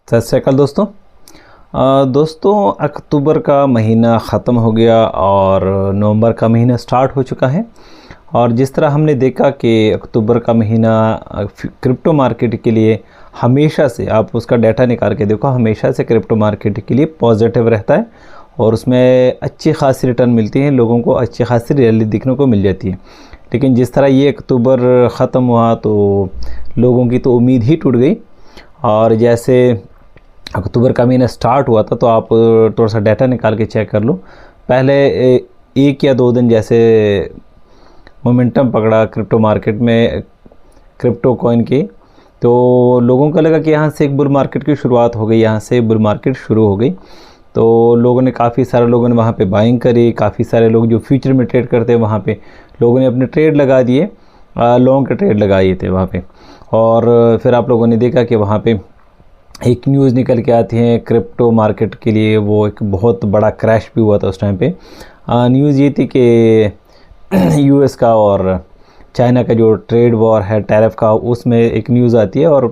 सत श्री अकाल दोस्तों। अक्टूबर का महीना ख़त्म हो गया और नवंबर का महीना स्टार्ट हो चुका है। और जिस तरह हमने देखा कि अक्टूबर का महीना क्रिप्टो मार्केट के लिए हमेशा से, आप उसका डाटा निकाल के देखो, हमेशा से क्रिप्टो मार्केट के लिए पॉजिटिव रहता है और उसमें अच्छी खासी रिटर्न मिलती है, लोगों को अच्छी खासी रैली दिखने को मिल जाती है। लेकिन जिस तरह ये अक्टूबर ख़त्म हुआ तो लोगों की तो उम्मीद ही टूट गई। और जैसे अक्टूबर का महीना स्टार्ट हुआ था तो आप थोड़ा सा डाटा निकाल के चेक कर लो। पहले एक या दो दिन जैसे मोमेंटम पकड़ा क्रिप्टो मार्केट में क्रिप्टो कॉइन की, तो लोगों को लगा कि यहाँ से एक बुल मार्केट की शुरुआत हो गई, यहाँ से बुल मार्केट शुरू हो गई। तो लोगों ने, काफ़ी सारे लोगों ने वहाँ पे बाइंग करी। काफ़ी सारे लोग जो फ्यूचर में ट्रेड करते हैं वहाँ पे लोगों ने अपने ट्रेड लगा दिए, लॉन्ग के ट्रेड लगाए थे वहाँ पे। और फिर आप लोगों ने देखा कि वहाँ पे एक न्यूज़ निकल के आती है क्रिप्टो मार्केट के लिए, वो एक बहुत बड़ा क्रैश भी हुआ था उस टाइम पे। न्यूज़ ये थी कि यूएस का और चाइना का जो ट्रेड वॉर है, टैरिफ का, उसमें एक न्यूज़ आती है और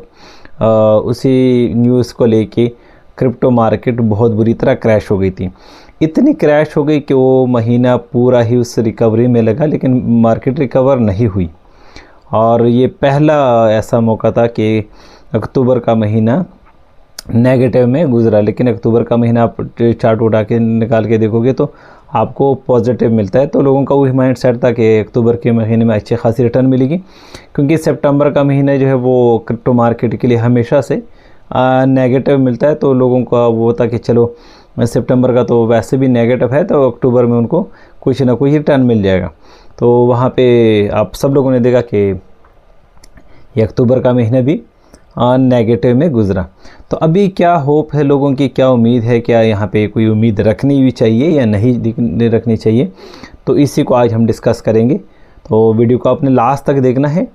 उसी न्यूज़ को लेके क्रिप्टो मार्केट बहुत बुरी तरह क्रैश हो गई थी। इतनी क्रैश हो गई कि वो महीना पूरा ही उस रिकवरी में लगा, लेकिन मार्केट रिकवर नहीं हुई। और ये पहला ऐसा मौका था कि अक्टूबर का महीना नेगेटिव में गुजरा, लेकिन अक्टूबर का महीना आप चार्ट उठा के निकाल के देखोगे तो आपको पॉजिटिव मिलता है। तो लोगों का वही माइंड सेट था कि अक्टूबर के महीने में अच्छी खासी रिटर्न मिलेगी, क्योंकि सितंबर का महीना जो है वो क्रिप्टो मार्केट के लिए हमेशा से नेगेटिव मिलता है। तो लोगों का वो था कि चलो सितंबर का तो वैसे भी नेगेटिव है, तो अक्टूबर में उनको कुछ ना कुछ रिटर्न मिल जाएगा। तो वहाँ पे आप सब लोगों ने देखा कि ये अक्टूबर का महीना भी नेगेटिव में गुजरा। तो अभी क्या होप है लोगों की, क्या उम्मीद है, क्या यहाँ पे कोई उम्मीद रखनी भी चाहिए या नहीं रखनी चाहिए, तो इसी को आज हम डिस्कस करेंगे। तो वीडियो को आपने लास्ट तक देखना है।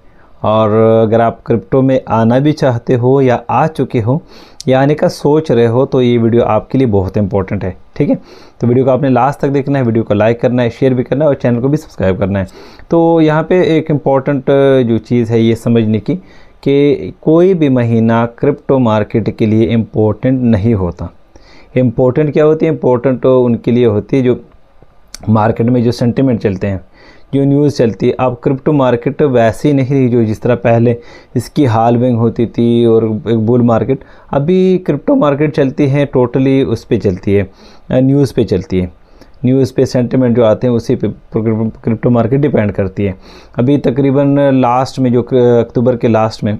और अगर आप क्रिप्टो में आना भी चाहते हो या आ चुके हो या आने का सोच रहे हो तो ये वीडियो आपके लिए बहुत इंपॉर्टेंट है, ठीक है। तो वीडियो को आपने लास्ट तक देखना है, वीडियो को लाइक करना है, शेयर भी करना है और चैनल को भी सब्सक्राइब करना है। तो यहाँ पे एक इम्पॉर्टेंट जो चीज़ है ये समझने की कि कोई भी महीना क्रिप्टो मार्केट के लिए इम्पोर्टेंट नहीं होता। इम्पोर्टेंट क्या होती है? इम्पोर्टेंट तो उनके लिए होती है जो मार्केट में जो सेंटिमेंट चलते हैं, जो न्यूज़ चलती है। अब क्रिप्टो मार्केट वैसी नहीं रही जो जिस तरह पहले इसकी हाल्विंग होती थी और एक बुल मार्केट। अभी क्रिप्टो मार्केट चलती है टोटली उस पे चलती है, न्यूज़ पे चलती है। न्यूज़ पे सेंटिमेंट जो आते हैं उसी पे क्रिप्टो मार्केट डिपेंड करती है। अभी तकरीबन लास्ट में जो अक्टूबर के लास्ट में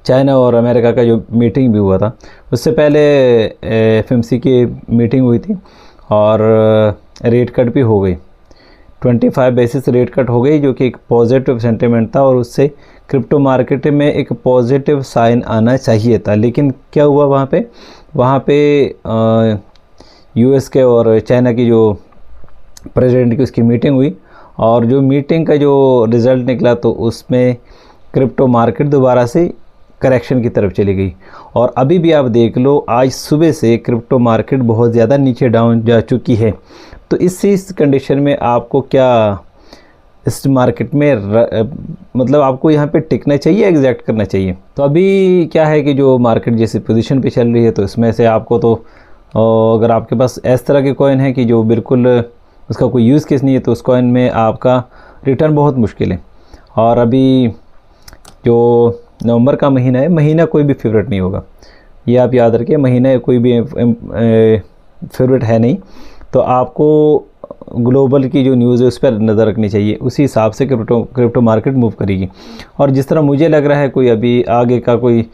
चाइना और अमेरिका का जो मीटिंग भी हुआ था, उससे पहले एफएमसी की मीटिंग हुई थी और रेट कट भी हो गई। 25 बेसिस रेट कट हो गई, जो कि एक पॉजिटिव सेंटिमेंट था और उससे क्रिप्टो मार्केट में एक पॉजिटिव साइन आना चाहिए था। लेकिन क्या हुआ वहाँ पे यूएस के और चाइना की जो प्रेसिडेंट की उसकी मीटिंग हुई और जो मीटिंग का जो रिज़ल्ट निकला तो उसमें क्रिप्टो मार्केट दोबारा से करेक्शन की तरफ चली गई। और अभी भी आप देख लो, आज सुबह से क्रिप्टो मार्केट बहुत ज़्यादा नीचे डाउन जा चुकी है। तो इस कंडीशन में आपको क्या इस मार्केट में मतलब आपको यहाँ पे टिकना चाहिए, एग्जैक्ट करना चाहिए? तो अभी क्या है कि जो मार्केट जैसी पोजीशन पे चल रही है, तो इसमें से आपको तो अगर आपके पास इस तरह के कॉइन है कि जो बिल्कुल उसका कोई यूज़ केस नहीं है, तो उस कॉइन में आपका रिटर्न बहुत मुश्किल है। और अभी जो नवंबर का महीना है, महीना कोई भी फेवरेट नहीं होगा, ये आप याद रखिए। महीना कोई भी फेवरेट है नहीं। तो आपको ग्लोबल की जो न्यूज़ है उस पर नज़र रखनी चाहिए, उसी हिसाब से क्रिप्टो मार्केट मूव करेगी। और जिस तरह मुझे लग रहा है कोई अभी आगे का कोई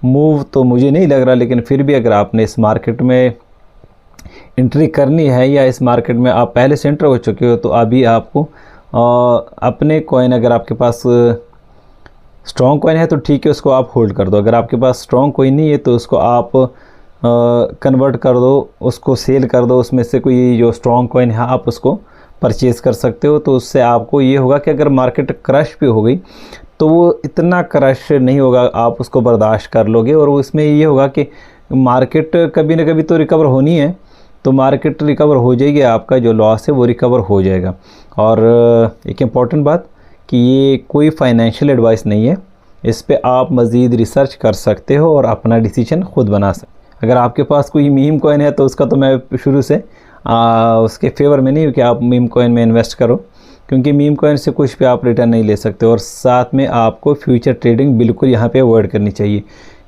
मूव तो मुझे नहीं लग रहा, लेकिन फिर भी अगर आपने इस मार्केट में एंट्री करनी है या इस मार्केट में आप पहले से एंटर हो चुके हो, तो अभी आपको अपने कॉइन, अगर आपके पास स्ट्रॉन्ग कॉइन है तो ठीक है, उसको आप होल्ड कर दो। अगर आपके पास स्ट्रॉन्ग कॉइन नहीं है तो उसको आप कन्वर्ट कर दो, उसको सेल कर दो। उसमें से कोई जो स्ट्रॉन्ग कॉइन है आप उसको परचेज़ कर सकते हो। तो उससे आपको ये होगा कि अगर मार्केट क्रश भी हो गई तो वो इतना क्रश नहीं होगा, आप उसको बर्दाश्त कर लोगे। और उसमें ये होगा कि मार्केट कभी ना कभी तो रिकवर होनी है, तो मार्केट रिकवर हो जाएगी, आपका जो लॉस है वो रिकवर हो जाएगा। और एक इम्पॉर्टेंट बात कि ये कोई फाइनेंशियल एडवाइस नहीं है, इस पे आप मज़ीद रिसर्च कर सकते हो और अपना डिसीजन खुद बना सकते। अगर आपके पास कोई मीम कॉइन है तो उसका तो मैं शुरू से उसके फेवर में नहीं हूँ कि आप मीम कॉइन में इन्वेस्ट करो, क्योंकि मीम कॉइन से कुछ भी आप रिटर्न नहीं ले सकते। और साथ में आपको फ्यूचर ट्रेडिंग बिल्कुल यहाँ पे अवॉइड करनी चाहिए,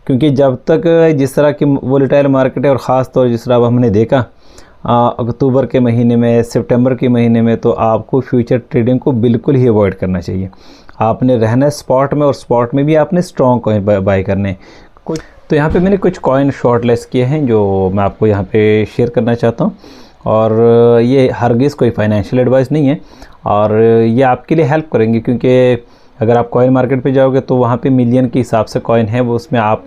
क्योंकि जब तक जिस तरह की वोलेटाइल मार्केट है और ख़ास तौर जिस तरह हमने देखा अक्टूबर के महीने में, सितंबर के महीने में, तो आपको फ्यूचर ट्रेडिंग को बिल्कुल ही अवॉइड करना चाहिए। आपने रहना है स्पॉट में, और स्पॉट में भी आपने स्ट्रॉन्ग कॉइन बाय करने कुछ। तो यहाँ पे मैंने कुछ कॉइन शॉर्ट लिस्ट किए हैं जो मैं आपको यहाँ पे शेयर करना चाहता हूँ, और ये हरगिज़ कोई फाइनेंशियल एडवाइस नहीं है, और ये आपके लिए हेल्प करेंगे, क्योंकि अगर आप कॉइन मार्केट पे जाओगे तो वहाँ पे मिलियन के हिसाब से कॉइन है, वो उसमें आप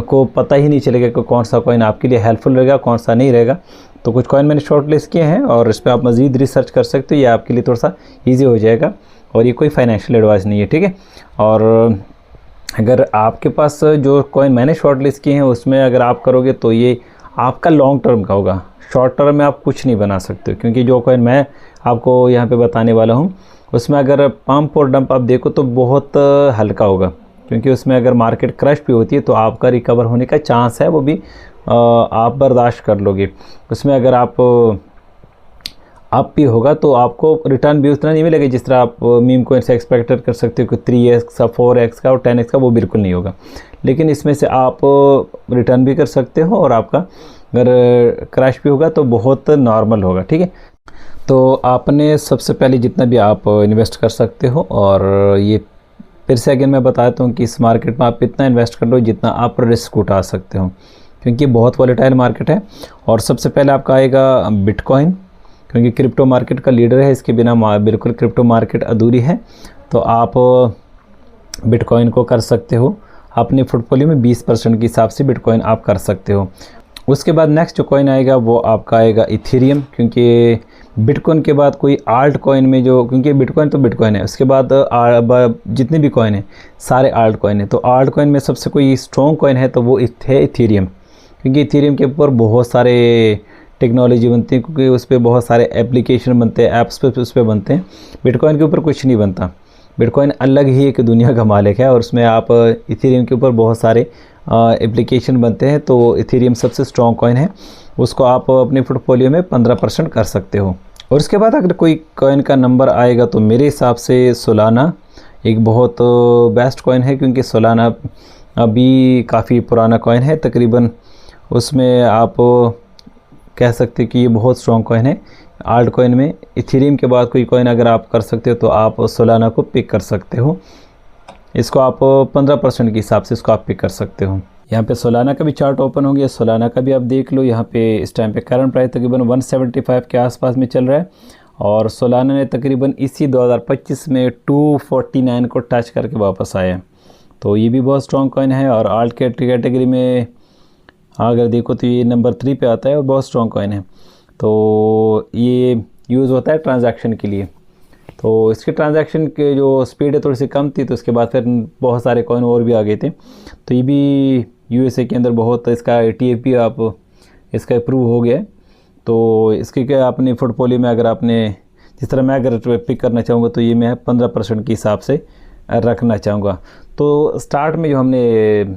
को पता ही नहीं चलेगा कि कौन सा कॉइन आपके लिए हेल्पफुल रहेगा, कौन सा नहीं रहेगा। तो कुछ कॉइन मैंने शॉर्ट लिस्ट किए हैं और इस पर आप मज़ीद रिसर्च कर सकते हो, ये आपके लिए थोड़ा सा ईजी हो जाएगा, और ये कोई फाइनेंशियल एडवाइस नहीं है, ठीक है। और अगर आपके पास जो कॉइन मैंने शॉर्ट लिस्ट किए हैं उसमें अगर आप करोगे तो ये आपका लॉन्ग टर्म का होगा, शॉर्ट टर्म में आप कुछ नहीं बना सकते, क्योंकि जो कॉइन मैं आपको यहाँ पे बताने वाला हूँ उसमें अगर पंप और डंप आप देखो तो बहुत हल्का होगा, क्योंकि उसमें अगर मार्केट क्रश भी होती है तो आपका रिकवर होने का चांस है, वो भी आप बर्दाश्त कर लोगे। उसमें अगर आप भी होगा तो आपको रिटर्न भी उतना नहीं मिलेगा जिस तरह आप मीम कॉइन से एक्सपेक्ट कर सकते हो कि 3x का, 4x का और 10x का, वो बिल्कुल नहीं होगा। लेकिन इसमें से आप रिटर्न भी कर सकते हो, और आपका अगर क्रैश भी होगा तो बहुत नॉर्मल होगा, ठीक है। तो आपने सबसे पहले जितना भी आप इन्वेस्ट कर सकते हो, और ये फिर से अगेन मैं बताता हूँ कि इस मार्केट में आप इतना इन्वेस्ट कर लो जितना आप रिस्क उठा सकते हो, क्योंकि बहुत वॉलेटाइल मार्केट है। और सबसे पहले आपका आएगा बिटकॉइन, क्योंकि क्रिप्टो मार्केट का लीडर है, इसके बिना बिल्कुल क्रिप्टो मार्केट अधूरी है। तो आप बिटकॉइन को कर सकते हो अपने पोर्टफोलियो में 20% के हिसाब से बिटकॉइन आप कर सकते हो। उसके बाद नेक्स्ट जो कॉइन आएगा वो आपका आएगा इथेरियम, क्योंकि बिटकॉइन के बाद कोई आल्ट कॉइन में जो, क्योंकि बिटकॉइन तो बिटकॉइन है, उसके बाद जितने भी कॉइन है सारे आल्ट कॉइन है। तो आल्ट कॉइन में सबसे कोई स्ट्रॉन्ग कॉइन है तो वो है इथेरियम, क्योंकि इथेरियम के ऊपर बहुत सारे टेक्नोलॉजी बनती है, क्योंकि उस पर बहुत सारे एप्लीकेशन बनते हैं, ऐप्स पे उस पर बनते हैं। बिटकॉइन के ऊपर कुछ नहीं बनता, बिटकॉइन अलग ही एक दुनिया का मालिक है, और उसमें आप इथेरियम के ऊपर बहुत सारे एप्लीकेशन बनते हैं। तो इथेरियम सबसे स्ट्रॉन्ग कॉइन है, उसको आप अपने पोर्टफोलियो में 15% कर सकते हो। और उसके बाद अगर कोई कॉइन का नंबर आएगा तो मेरे हिसाब से सोलाना एक बहुत बेस्ट कॉइन है, क्योंकि सोलाना अभी काफ़ी पुराना कॉइन है, तकरीबन उसमें आप कह सकते हैं कि ये बहुत स्ट्रॉन्ग कॉइन है। आल्ट कॉइन में इथेरियम के बाद कोई कॉइन अगर आप कर सकते हो तो आप सोलाना को पिक कर सकते हो, इसको आप 15% के हिसाब से इसको आप पिक कर सकते हो। यहाँ पे सोलाना का भी चार्ट ओपन हो गया, सोलाना का भी आप देख लो। यहाँ पे इस टाइम पे करंट प्राइस तकरीबन 175 के आसपास में चल रहा है, और सोलाना ने तकरीबन इसी 2025 में 249 को टच करके वापस आया। तो ये भी बहुत स्ट्रॉन्ग कॉइन है, और आल्ट कैटेगरी में अगर देखो तो ये नंबर 3 पे आता है और बहुत स्ट्रॉन्ग कॉइन है। तो ये यूज़ होता है ट्रांजैक्शन के लिए, तो इसके ट्रांजैक्शन के जो स्पीड है थोड़ी सी कम थी, तो उसके बाद फिर बहुत सारे कॉइन और भी आ गए थे। तो ये भी यूएसए के अंदर बहुत, इसका ETF भी आप इसका अप्रूव हो गया है। तो इसके क्या अपने पोर्टफोलियो में अगर आपने, जिस तरह मैं अगर पिक करना चाहूँगा तो ये मैं 15% के हिसाब से रखना चाहूँगा। तो स्टार्ट में जो हमने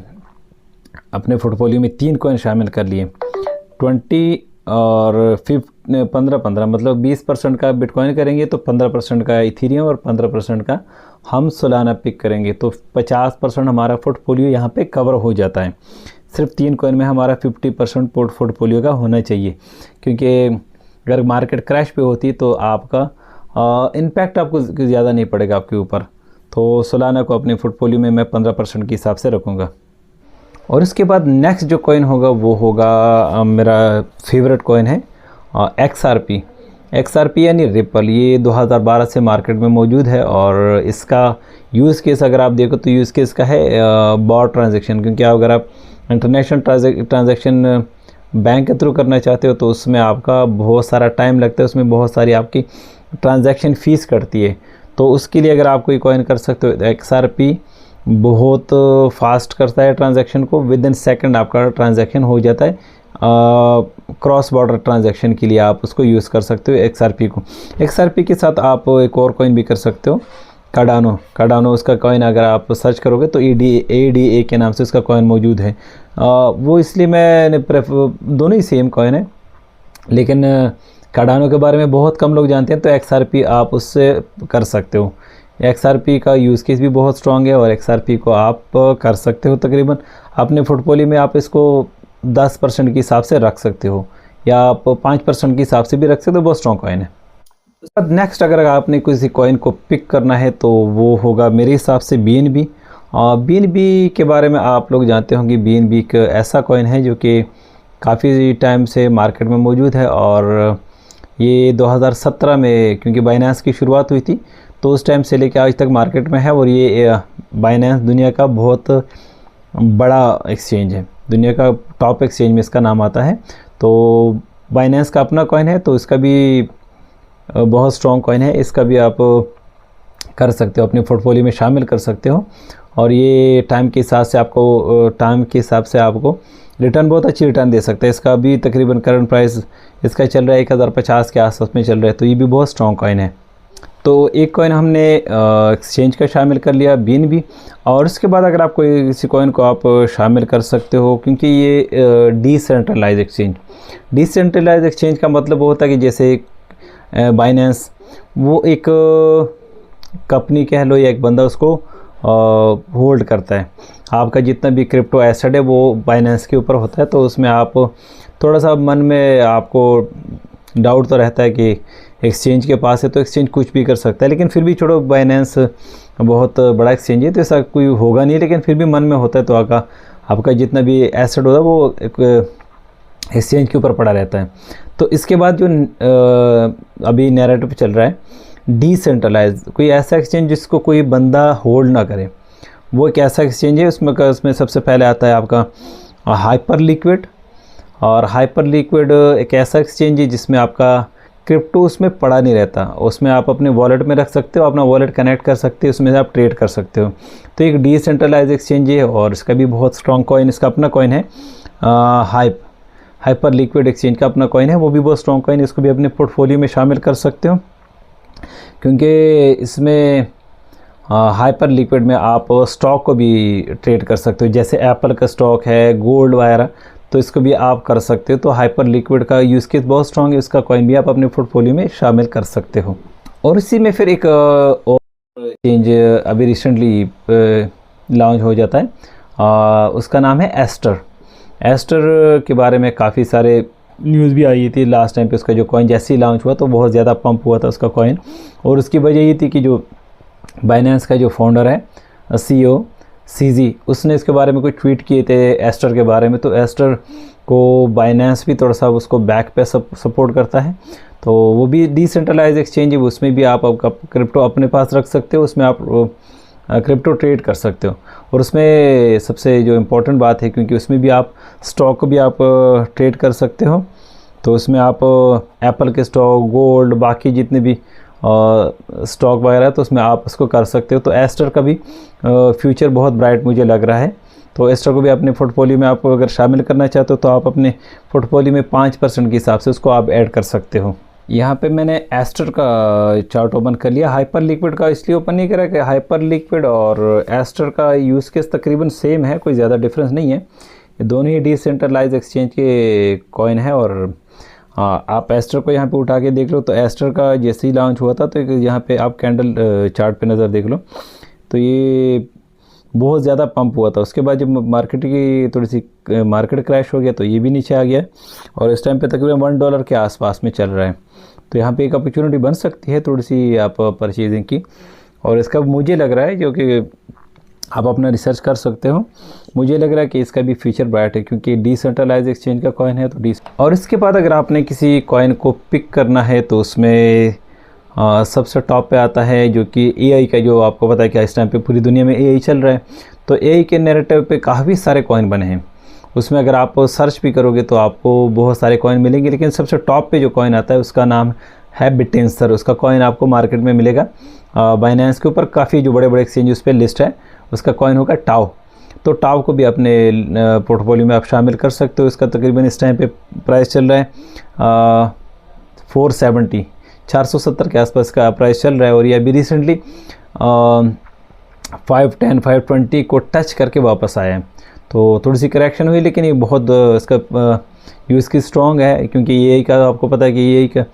अपने पोर्टफोलियो में 3 कॉइन शामिल कर लिए, 20 और 15 मतलब 20% का बिटकॉइन करेंगे, तो 15% का इथेरियम और 15% का हम सोलाना पिक करेंगे, तो 50% हमारा पोर्टफोलियो यहाँ पे कवर हो जाता है। सिर्फ 3 कॉइन में हमारा 50% पोर्टफोलियो का होना चाहिए, क्योंकि अगर मार्केट क्रैश पे होती तो आपका इम्पैक्ट आपको ज़्यादा नहीं पड़ेगा आपके ऊपर। तो सोलाना को अपने पोर्टफोलियो में मैं 15% के हिसाब से रखूँगा। और इसके बाद नेक्स्ट जो कॉइन होगा वो होगा मेरा फेवरेट कॉइन है XRP यानी रिपल। ये 2012 से मार्केट में मौजूद है, और इसका यूज़ केस अगर आप देखो तो यूज़ केस का है बॉट ट्रांजैक्शन, क्योंकि अगर आप इंटरनेशनल ट्रांजैक्शन बैंक के थ्रू करना चाहते हो तो उसमें आपका बहुत सारा टाइम लगता है, उसमें बहुत सारी आपकी ट्रांजैक्शन फ़ीस कटती है। तो उसके लिए अगर आप कोई कॉइन कर सकते हो, XRP बहुत फास्ट करता है ट्रांजैक्शन को, विद इन सेकंड आपका ट्रांजैक्शन हो जाता है। क्रॉस बॉर्डर ट्रांजैक्शन के लिए आप उसको यूज़ कर सकते हो XRP को। XRP के साथ आप एक और कॉइन भी कर सकते हो, कार्डानो उसका कॉइन अगर आप सर्च करोगे तो ADA के नाम से उसका कॉइन मौजूद है। वो इसलिए मैंने दोनों ही सेम कॉइन है, लेकिन कार्डानो के बारे में बहुत कम लोग जानते हैं, तो XRP आप उससे कर सकते हो। XRP का यूज़ केस भी बहुत स्ट्रॉन्ग है और XRP को आप कर सकते हो तकरीबन अपने पोर्टफोलियो में। आप इसको 10% के हिसाब से रख सकते हो या आप 5% के हिसाब से भी रख सकते हो, बहुत स्ट्रॉन्ग कॉइन है। नेक्स्ट अगर आपने किसी कॉइन को पिक करना है तो वो होगा मेरे हिसाब से BNB। BNB के बारे में आप लोग जानते होंगे, BNB एक ऐसा कॉइन है जो कि काफ़ी टाइम से मार्केट में मौजूद है और ये 2017 में क्योंकि बाइनेंस की शुरुआत हुई थी तो उस टाइम से लेकर आज तक मार्केट में है। और ये बाइनेंस दुनिया का बहुत बड़ा एक्सचेंज है, दुनिया का टॉप एक्सचेंज में इसका नाम आता है। तो बाइनेंस का अपना कॉइन है तो इसका भी बहुत स्ट्रॉन्ग कॉइन है, इसका भी आप कर सकते हो, अपने पोर्टफोलियो में शामिल कर सकते हो। और ये टाइम के हिसाब से आपको रिटर्न बहुत अच्छी रिटर्न दे सकता है। इसका भी तकरीबन करंट प्राइस इसका चल रहा है 1050 के आसपास में चल रहा है, तो ये भी बहुत स्ट्रॉन्ग कॉइन है। तो एक कॉइन हमने एक्सचेंज का शामिल कर लिया BNB, और उसके बाद अगर आप कोई किसी कॉइन को आप शामिल कर सकते हो, क्योंकि ये डिसेंट्रलाइज एक्सचेंज का मतलब होता है कि जैसे बाइनेंस वो एक कंपनी कह लो या एक बंदा उसको होल्ड करता है। आपका जितना भी क्रिप्टो एसेट है वो बाइनेंस के ऊपर होता है, तो उसमें आप थोड़ा सा मन में आपको डाउट तो रहता है कि एक्सचेंज के पास है तो एक्सचेंज कुछ भी कर सकता है, लेकिन फिर भी छोड़ो, बाइनेंस बहुत बड़ा एक्सचेंज है तो ऐसा कोई होगा नहीं, लेकिन फिर भी मन में होता है। तो आपका जितना भी एसेट होता है वो एक एक्सचेंज के ऊपर पड़ा रहता है। तो इसके बाद जो अभी नैरेटिव चल रहा है डिसेंट्रलाइज, कोई ऐसा एक्सचेंज जिसको कोई बंदा होल्ड ना करे, वो एक ऐसा एक्सचेंज है। उसमें सबसे पहले आता है आपका हाइपर लिक्विड। और हाइपर लिक्विड एक ऐसा एक्सचेंज है जिसमें आपका क्रिप्टो उसमें पड़ा नहीं रहता, उसमें आप अपने वॉलेट में रख सकते हो, अपना वॉलेट कनेक्ट कर सकते हो, उसमें से आप ट्रेड कर सकते हो। तो एक डिसेंट्रलाइज एक्सचेंज है और इसका भी बहुत स्ट्रॉन्ग कॉइन, इसका अपना कॉइन है हाइपर लिक्विड एक्सचेंज का अपना कॉइन है, वो भी बहुत स्ट्रॉन्ग कॉइन है। इसको भी अपने पोर्टफोलियो में शामिल कर सकते हो, क्योंकि इसमें हाइपर लिक्विड में आप स्टॉक को भी ट्रेड कर सकते हो, जैसे एप्पल का स्टॉक है, गोल्ड वगैरह, तो इसको भी आप कर सकते हो। तो हाइपर लिक्विड का यूज़ केस बहुत स्ट्रॉन्ग है, इसका कॉइन भी आप अपने पोर्टफोलियो में शामिल कर सकते हो। और इसी में फिर एक और एक्सचेंज अभी रिसेंटली लॉन्च हो जाता है, उसका नाम है एस्टर के बारे में काफ़ी सारे न्यूज़ भी आई थी लास्ट टाइम पे। उसका जो कॉइन जैसे ही लॉन्च हुआ तो बहुत ज़्यादा पंप हुआ था उसका कॉइन, और उसकी वजह ये थी कि जो बाइनेंस का जो फाउंडर है CEO CZ, उसने इसके बारे में कुछ ट्वीट किए थे एस्टर के बारे में। तो एस्टर को बाइनेंस भी थोड़ा सा उसको बैक पे सपोर्ट करता है, तो वो भी डिसेंट्रलाइज एक्सचेंज है, उसमें भी आप आपका क्रिप्टो अपने पास रख सकते हो, उसमें आप क्रिप्टो ट्रेड कर सकते हो। और उसमें सबसे जो इम्पोर्टेंट बात है, क्योंकि उसमें भी आप स्टॉक को भी आप ट्रेड कर सकते हो, तो उसमें आप एप्पल के स्टॉक, गोल्ड, बाकी जितने भी स्टॉक वगैरह है तो उसमें आप उसको कर सकते हो। तो एस्टर का भी फ्यूचर बहुत ब्राइट मुझे लग रहा है। तो एस्टर को भी अपने पोर्टफोलियो में आप अगर शामिल करना चाहते हो तो आप अपने पोर्टफोलियो में 5% के हिसाब से उसको आप ऐड कर सकते हो। यहाँ पे मैंने एस्टर का चार्ट ओपन कर लिया, हाइपर लिक्विड का इसलिए ओपन नहीं करा कि हाइपर लिक्विड और एस्टर का यूज़ केस तकरीबन सेम है, कोई ज़्यादा डिफरेंस नहीं है, ये दोनों ही डिसेंट्रलाइज एक्सचेंज के कॉइन है। और आप एस्टर को यहाँ पे उठा के देख लो, तो एस्टर का जैसे ही लॉन्च हुआ था तो यहाँ पे आप कैंडल चार्ट पे नज़र देख लो, तो ये बहुत ज़्यादा पंप हुआ था। उसके बाद जब मार्केट की थोड़ी सी मार्केट क्रैश हो गया तो ये भी नीचे आ गया, और इस टाइम पे तकरीबन $1 के आसपास में चल रहा है। तो यहाँ पे एक अपॉर्चुनिटी बन सकती है थोड़ी सी आप परचेजिंग की, और इसका मुझे लग रहा है, जो कि आप अपना रिसर्च कर सकते हो, मुझे लग रहा है कि इसका भी फ्यूचर ब्राइट है, क्योंकि डिसेंट्रलाइज एक्सचेंज का कॉइन है। तो और इसके बाद अगर आपने किसी कॉइन को पिक करना है तो उसमें सबसे टॉप पे आता है जो कि AI का, जो आपको पता है कि इस टाइम पे पूरी दुनिया में AI चल रहा है। तो AI के नैरेटिव पे काफ़ी सारे कॉइन बने हैं, उसमें अगर आप सर्च भी करोगे तो आपको बहुत सारे कॉइन मिलेंगे, लेकिन सबसे टॉप पे जो कॉइन आता है उसका नाम है बिटेंसर। उसका कॉइन आपको मार्केट में मिलेगा बाइनेंस के ऊपर, काफ़ी जो बड़े बड़े एक्सचेंज उस पर लिस्ट है, उसका कॉइन होगा टाओ। तो टाओ को भी अपने पोर्टफोलियो में आप शामिल कर सकते हो। इसका तकरीबन इस टाइम पे प्राइस चल रहा है 470 के आसपास का प्राइस चल रहा है, और ये अभी रिसेंटली 510 520 को टच करके वापस आया है। तो थोड़ी सी करेक्शन हुई, लेकिन ये बहुत इसका यूज़ की स्ट्रॉन्ग है, क्योंकि यही का आपको पता है कि यही का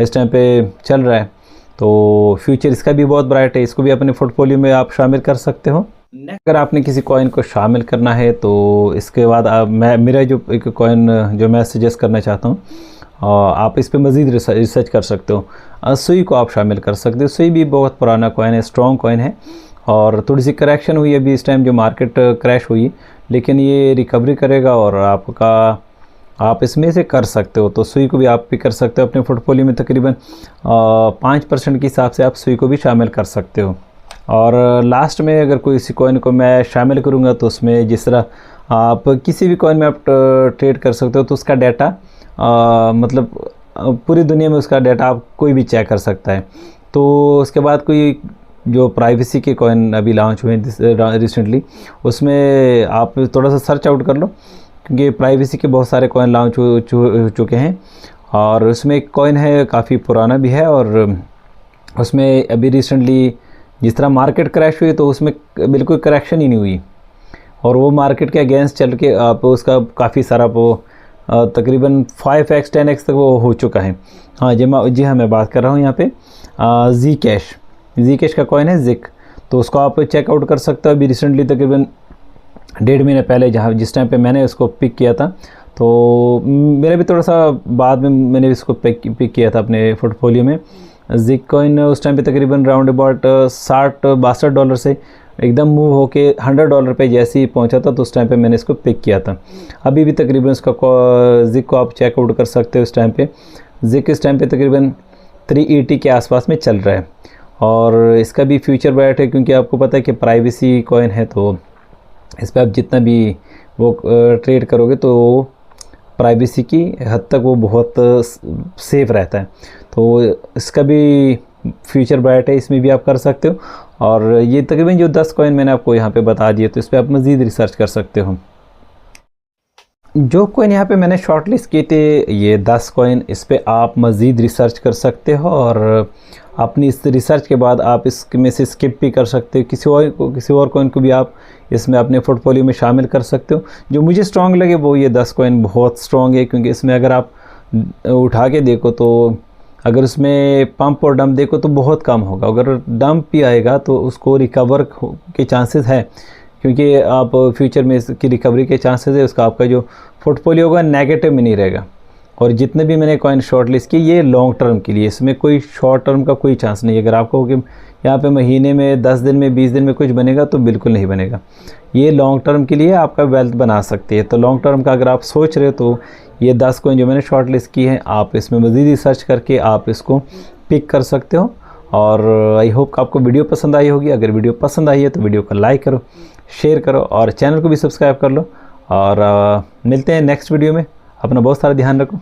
इस टाइम पे चल रहा है। तो फ्यूचर इसका भी बहुत ब्राइट है, इसको भी अपने पोर्टफोलियो में आप शामिल कर सकते हो। अगर आपने किसी कॉइन को शामिल करना है तो इसके बाद मेरा जो एक कॉइन जो मैं सजेस्ट करना चाहता हूँ, आप इस पे मज़ीद रिसर्च कर सकते हो। सुई को आप शामिल कर सकते हो। सुई भी बहुत पुराना कॉइन है, स्ट्रॉन्ग कॉइन है, और थोड़ी सी करेक्शन हुई अभी इस टाइम जो मार्केट क्रैश हुई, लेकिन ये रिकवरी करेगा और आप इसमें से कर सकते हो। तो सुई को भी आप भी कर सकते हो अपने पोर्टफोलियो में। तकरीबन 5% के हिसाब से आप सुई को भी शामिल कर सकते हो। और लास्ट में अगर कोई इसी कॉइन को मैं शामिल करूँगा तो उसमें जिस तरह आप किसी भी कॉइन में आप ट्रेड कर सकते हो, तो उसका डाटा मतलब पूरी दुनिया में उसका डाटा आप कोई भी चेक कर सकता है। तो उसके बाद कोई जो प्राइवेसी के कॉइन अभी लॉन्च हुए रिसेंटली, उसमें आप थोड़ा सा सर्च आउट कर लो, क्योंकि प्राइवेसी के बहुत सारे कॉइन लॉन्च हो चुके हैं। और उसमें एक कॉइन है काफ़ी पुराना भी है, और उसमें अभी रिसेंटली जिस तरह मार्केट क्रैश हुई तो उसमें बिल्कुल करेक्शन ही नहीं हुई, और वो मार्केट के अगेंस्ट चल के आप उसका काफ़ी सारा वो तकरीबन 5x 10x तक वो हो चुका है। हाँ जी हाँ, मैं बात कर रहा हूँ यहाँ पे जी कैश का कॉइन है जिक। तो उसको आप चेकआउट कर सकते हो। अभी रिसेंटली तकरीबन 1.5 महीने पहले जिस टाइम पे मैंने उसको पिक किया था, तो मेरा भी थोड़ा सा बाद में मैंने इसको पिक किया था अपने पोर्टफोलियो में। जिक कॉइन उस टाइम पे तकरीबन राउंड अबाउट $62 से एकदम मूव होके $100 पे जैसे ही पहुंचा था, तो उस टाइम पे मैंने इसको पिक किया था। अभी भी तकरीबन उसका जिक को आप चेकआउट कर सकते हो। इस टाइम पे जिक इस टाइम पे तकरीबन 380 के आसपास में चल रहा है, और इसका भी फ्यूचर ब्राइट है, क्योंकि आपको पता है कि प्राइवेसी कॉइन है, तो इस पर आप जितना भी वो ट्रेड करोगे तो प्राइवेसी की हद तक वो बहुत सेफ़ रहता है। तो इसका भी फ्यूचर ब्राइट है, इसमें भी आप कर सकते हो। और ये तकरीबन जो 10 कॉइन मैंने आपको यहाँ पे बता दिए, तो इस पर आप मज़ीद रिसर्च कर सकते हो। जो कॉइन यहाँ पे मैंने शॉर्ट लिस्ट किए थे, ये 10 कॉइन, इस पर आप मज़ीद रिसर्च कर सकते हो, और अपनी इस रिसर्च के बाद आप इसमें से स्किप भी कर सकते हो। किसी और कॉइन को भी आप इसमें अपने पोर्टफोलियो में शामिल कर सकते हो। जो मुझे स्ट्रॉन्ग लगे वो ये 10 कॉइन बहुत स्ट्रॉन्ग है, क्योंकि इसमें अगर आप उठा के देखो तो अगर उसमें पंप और डंप देखो तो बहुत कम होगा। अगर डंप भी आएगा तो उसको रिकवर के चांसेस है, क्योंकि आप फ्यूचर में इसकी रिकवरी के चांसेस है। उसका आपका जो पोर्टफोलियो होगा नेगेटिव में नहीं रहेगा। और जितने भी मैंने कॉइन शॉर्ट लिस्ट की, ये लॉन्ग टर्म के लिए, इसमें कोई शॉर्ट टर्म का कोई चांस नहीं है। अगर आपको कि यहाँ पे महीने में 10 दिन में 20 दिन में कुछ बनेगा, तो बिल्कुल नहीं बनेगा। ये लॉन्ग टर्म के लिए आपका वेल्थ बना सकती है। तो लॉन्ग टर्म का अगर आप सोच रहे हो तो ये 10 कॉइन जो मैंने शॉर्ट लिस्ट की है, आप इसमें मज़ीद रिसर्च करके आप इसको पिक कर सकते हो। और आई होप आपको वीडियो पसंद आई होगी। अगर वीडियो पसंद आई है तो वीडियो को लाइक करो, शेयर करो, और चैनल को भी सब्सक्राइब कर लो। और मिलते हैं नेक्स्ट वीडियो में। अपना बहुत सारा ध्यान रखो।